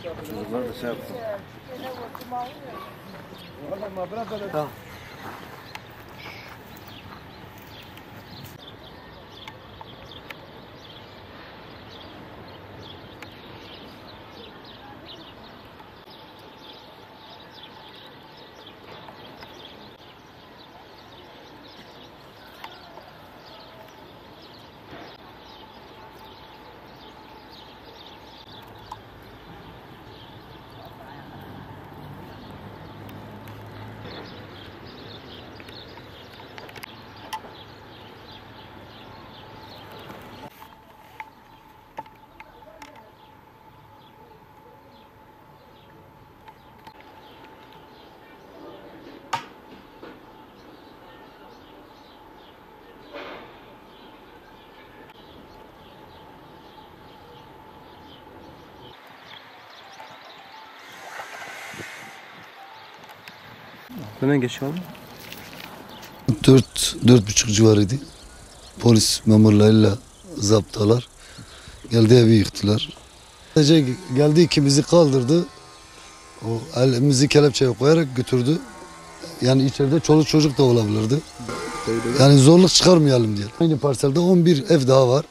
Çocuklar da şey yapsın. Tamam. Hemen geçiyor abi. 4-4,5 civarıydı. Polis memurlarıyla zaptalar. Geldi evi yıktılar. Sadece geldi ikimizi kaldırdı. O elimizi kelepçeye koyarak götürdü. Yani içeride çoluk çocuk da olabilirdi. Yani zorluk çıkarmayalım diye. Aynı parselde 11 ev daha var.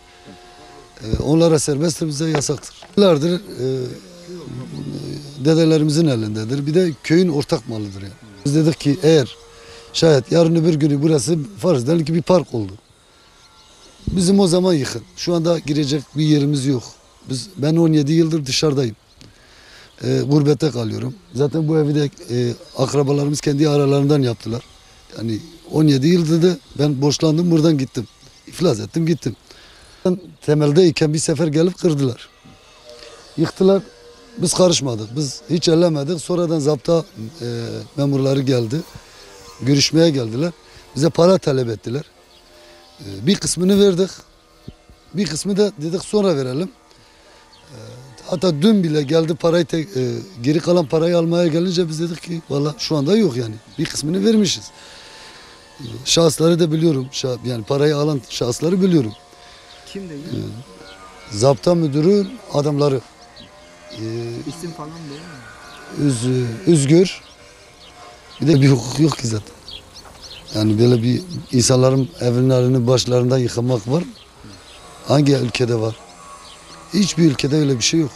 Onlara serbesttir, bize yasaktır. Yıllardır dedelerimizin elindedir. Bir de köyün ortak malıdır yani. Biz dedik ki eğer şayet yarın öbür günü burası farz edelim ki bir park oldu. Bizim o zaman yıkın. Şu anda girecek bir yerimiz yok. Ben 17 yıldır dışarıdayım. Gurbette kalıyorum. Zaten bu evi de akrabalarımız kendi aralarından yaptılar. Yani 17 yıldır da ben borçlandım, buradan gittim. İflas ettim, gittim. Temeldeyken bir sefer gelip kırdılar. Yıktılar. Biz karışmadık. Biz hiç ellemedik. Sonradan zapta memurları geldi. Görüşmeye geldiler. Bize para talep ettiler. Bir kısmını verdik. Bir kısmı da dedik sonra verelim. Hatta dün bile geldi parayı geri kalan parayı almaya gelince biz dedik ki valla şu anda yok yani. Bir kısmını vermişiz. Şahısları da biliyorum. Yani parayı alan şahısları biliyorum. Kim değil? Zapta müdürü adamları. İsim falan değil mi? Üzgür. Bir de bir hukuk yok ki zaten. Yani böyle bir insanların evlerini başlarında yıkamak var. Hangi ülkede var? Hiçbir ülkede öyle bir şey yok.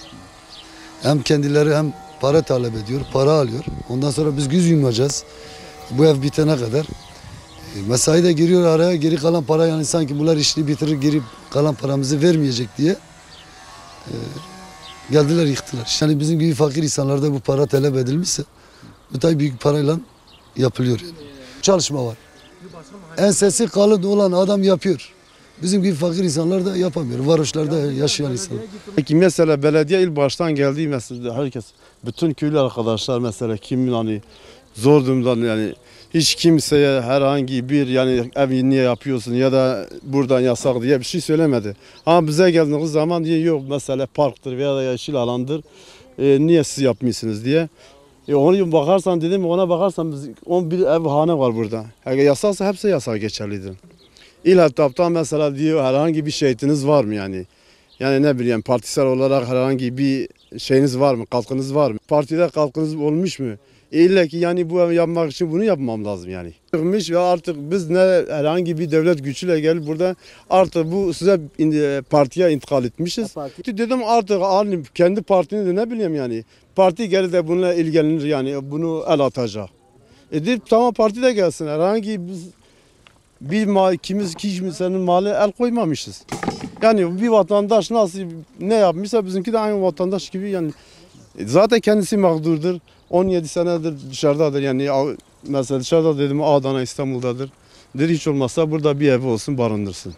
Hem kendileri hem para talep ediyor, para alıyor. Ondan sonra biz yüz yumacağız. Bu ev bitene kadar. Mesai de giriyor araya, geri kalan para yani sanki bunlar işini bitirir, geri kalan paramızı vermeyecek diye geldiler yıktılar. Yani bizim gibi fakir insanlarda bu para talep edilmişse bu tabii büyük parayla yapılıyor. Yani. Çalışma var. Ensesi kalın olan adam yapıyor. Bizim gibi fakir insanlar da yapamıyor. Varoşlarda yaşayan insanlar. Peki mesela belediye il baştan geldiği mesela herkes, bütün köylü arkadaşlar mesela kimin hani zor durumdan yani hiç kimseye herhangi bir yani evi niye yapıyorsun ya da buradan yasak diye bir şey söylemedi. Ama bize geldiğiniz zaman diye yok mesela parktır veya da yeşil alandır niye siz yapmıyorsunuz diye. Ona bakarsan dedim ona bakarsan biz 11 ev hane var burada. Eğer yasaksa hepsi yasak geçerlidir. İl etaptan mesela diyor herhangi bir şehitiniz var mı yani? Yani ne bileyim partisel olarak herhangi bir şeyiniz var mı, katkınız var mı? Partide katkınız olmuş mu? İlle ki yani bu evi yapmak için bunu yapmam lazım yani. Çıkmış ve artık biz ne herhangi bir devlet gücüyle gelip burada artık bu size partiye intikal etmişiz. Dedim artık kendi partini de ne bileyim yani. Parti gelir de bununla ilgilenir yani bunu el atacak. Deyip tamam parti de gelsin herhangi bir kimsenin malı el koymamışız. Yani bir vatandaş nasıl ne yapmışsa bizimki de aynı vatandaş gibi yani. Zaten kendisi mağdurdur. 17 senedir dışarıdadır yani mesela dışarıda dedim Adana İstanbul'dadır. Hiç olmazsa burada bir evi olsun barındırsın.